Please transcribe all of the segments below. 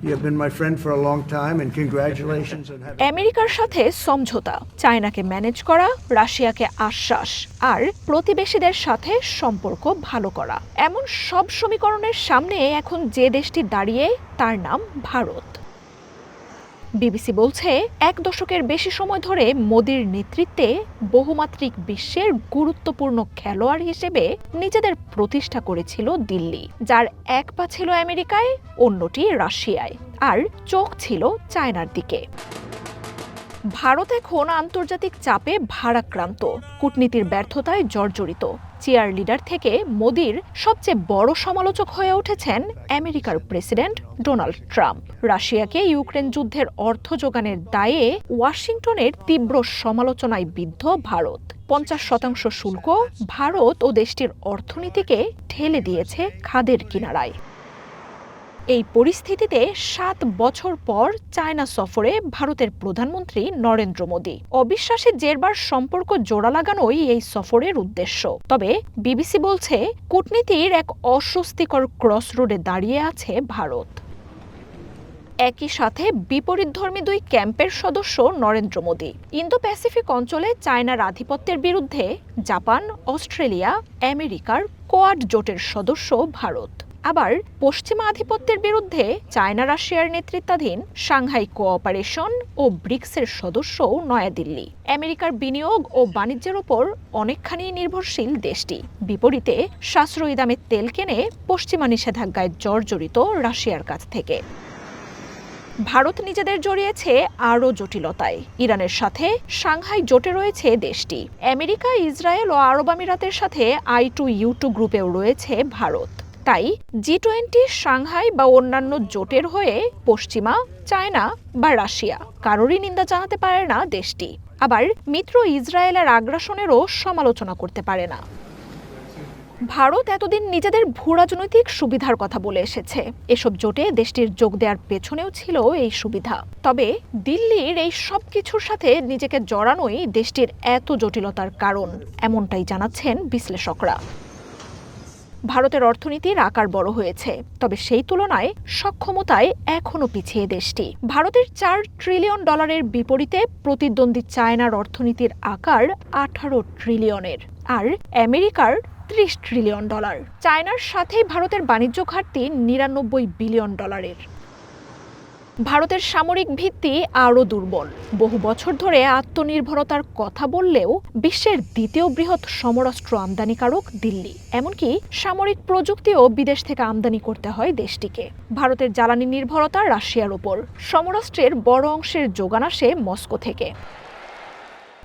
You have been my friend for a long time, and congratulations on having... আমেরিকার সাথে সমঝোতা, চায়নাকে manage করা, রাশিয়াকে আশ্বাস, আর প্রতিবেশীদের সাথে সম্পর্ক ভালো করা, এমন সব সমীকরণের সামনে এখন যে দেশটি দাঁড়িয়ে তার নাম ভারত। বিবিসি বলছে, এক দশকের বেশি সময় ধরে মোদির নেতৃত্বে বহুমাত্রিক বিশ্বের গুরুত্বপূর্ণ খেলোয়াড় হিসেবে নিজেদের প্রতিষ্ঠা করেছিল দিল্লি, যার এক পা ছিল আমেরিকায়, অন্যটি রাশিয়ায়, আর চোখ ছিল চায়নার দিকে। ভারত এখন আন্তর্জাতিক চাপে ভারাক্রান্ত, কূটনীতির ব্যর্থতায় জর্জরিত। চেয়ার লিডার থেকে মোদির সবচেয়ে বড় সমালোচক হয়ে উঠেছেন আমেরিকার প্রেসিডেন্ট ডোনাল্ড ট্রাম্প। রাশিয়াকে ইউক্রেন যুদ্ধের অর্থ যোগানের দায়ে ওয়াশিংটনের তীব্র সমালোচনায় বিদ্ধ ভারত। 50% শুল্ক ভারত ও দেশটির অর্থনীতিকে ঠেলে দিয়েছে খাদের কিনারায়। এই পরিস্থিতিতে 7 বছর পর চায়না সফরে ভারতের প্রধানমন্ত্রী নরেন্দ্র মোদি। অবিশ্বাসে জেরবার সম্পর্ক জোড়া লাগানোই এই সফরের উদ্দেশ্য। তবে বিবিসি বলছে, কূটনীতির এক অস্বস্তিকর ক্রসরোডে দাঁড়িয়ে আছে ভারত। একই সাথে বিপরীতধর্মী দুই ক্যাম্পের সদস্য নরেন্দ্র মোদি। ইন্দো প্যাসিফিক অঞ্চলে চায়নার আধিপত্যের বিরুদ্ধে জাপান, অস্ট্রেলিয়া, আমেরিকার কোয়াড জোটের সদস্য ভারত। আবার পশ্চিমা আধিপত্যের বিরুদ্ধে চায়না রাশিয়ার নেতৃত্বাধীন সাংহাই কোঅপারেশন ও ব্রিক্সের সদস্যও নয়াদিল্লি। আমেরিকার বিনিয়োগ ও বাণিজ্যের ওপর অনেকখানি নির্ভরশীল দেশটি। বিপরীতে সাশ্রয়ী দামে তেল কেনে পশ্চিমা নিষেধাজ্ঞায় জর্জরিত রাশিয়ার কাছ থেকে। ভারত নিজেদের জড়িয়েছে আরও জটিলতায়। ইরানের সাথে সাংহাই জোটে রয়েছে দেশটি। আমেরিকা, ইসরায়েল ও আরব আমিরাতের সাথে I2U2 গ্রুপেও রয়েছে ভারত। তাই G20, সাংহাই বা অন্যান্য জোটের হয়ে পশ্চিমা, চায়না বা রাশিয়া কারোরই নিন্দা জানাতে পারে না দেশটি। আবার মিত্র ইসরায়েলের আগ্রাসনেরও সমালোচনা করতে পারে না। ভারত এতদিন নিজেদের ভূরাজনৈতিক সুবিধার কথা বলে এসেছে। এসব জোটে দেশটির যোগ দেওয়ার পেছনেও ছিল এই সুবিধা। তবে দিল্লির এই সব কিছুর সাথে নিজেকে জড়ানোই দেশটির এত জটিলতার কারণ, এমনটাই জানাচ্ছেন বিশ্লেষকরা। ভারতের অর্থনীতির আকার বড় হয়েছে, তবে সেই তুলনায় সক্ষমতায় এখনও পিছিয়ে দেশটি। ভারতের $4 ট্রিলিয়ন বিপরীতে প্রতিদ্বন্দ্বী চায়নার অর্থনীতির আকার 18 ট্রিলিয়নের, আর আমেরিকার $30 ট্রিলিয়ন। চায়নার সাথেই ভারতের বাণিজ্য ঘাটতি $99 বিলিয়ন। ভারতের সামরিক ভিত্তি আরও দুর্বল। বহু বছর ধরে আত্মনির্ভরতার কথা বললেও বিশ্বের দ্বিতীয় বৃহৎ সমরাস্ত্র আমদানিকারক দিল্লি। এমনকি সামরিক প্রযুক্তিও বিদেশ থেকে আমদানি করতে হয় দেশটিকে। ভারতের জ্বালানি নির্ভরতা রাশিয়ার ওপর। সমরাস্ত্রের বড় অংশের যোগান আসে মস্কো থেকে।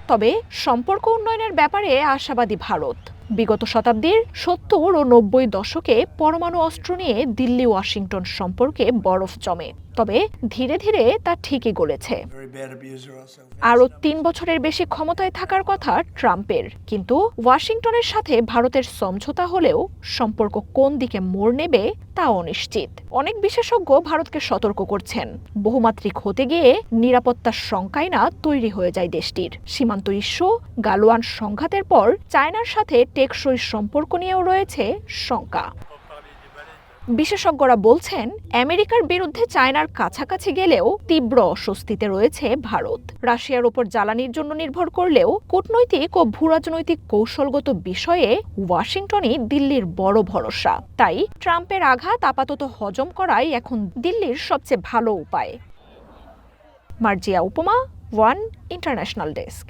তবে সম্পর্ক উন্নয়নের ব্যাপারে আশাবাদী ভারত। বিগত শতাব্দীর 70 ও 90 দশকে পরমাণু অস্ত্র নিয়ে দিল্লি ওয়াশিংটন সম্পর্কে বরফ জমে। তবে ধীরে ধীরে তা ঠিকই গলেছে। আরও 3 বছরের বেশি ক্ষমতায় থাকার কথা ট্রাম্পের, কিন্তু ওয়াশিংটনের সাথে ভারতের সমঝোতা হলেও সম্পর্ক কোন দিকে মোড় নেবে তা অনিশ্চিত। অনেক বিশেষজ্ঞ ভারতকে সতর্ক করছেন, বহুমাত্রিক হতে গিয়ে নিরাপত্তার শঙ্কাই না তৈরি হয়ে যায় দেশটির। সীমান্ত ইস্যু, গালওয়ান সংঘাতের পর চায়নার সাথে টেকসই সম্পর্ক নিয়েও রয়েছে শঙ্কা। বিশেষজ্ঞরা বলছেন, আমেরিকার বিরুদ্ধে চায়নার কাছাকাছি গেলেও তীব্র অস্বস্তিতে রয়েছে ভারত। রাশিয়ার ওপর জ্বালানির জন্য নির্ভর করলেও কূটনৈতিক ও ভূরাজনৈতিক কৌশলগত বিষয়ে ওয়াশিংটনই দিল্লির বড় ভরসা। তাই ট্রাম্পের আঘাত আপাতত হজম করাই এখন দিল্লির সবচেয়ে ভালো উপায়। মার্জিয়া উপমা, ওয়ান ইন্টারন্যাশনাল ডেস্ক।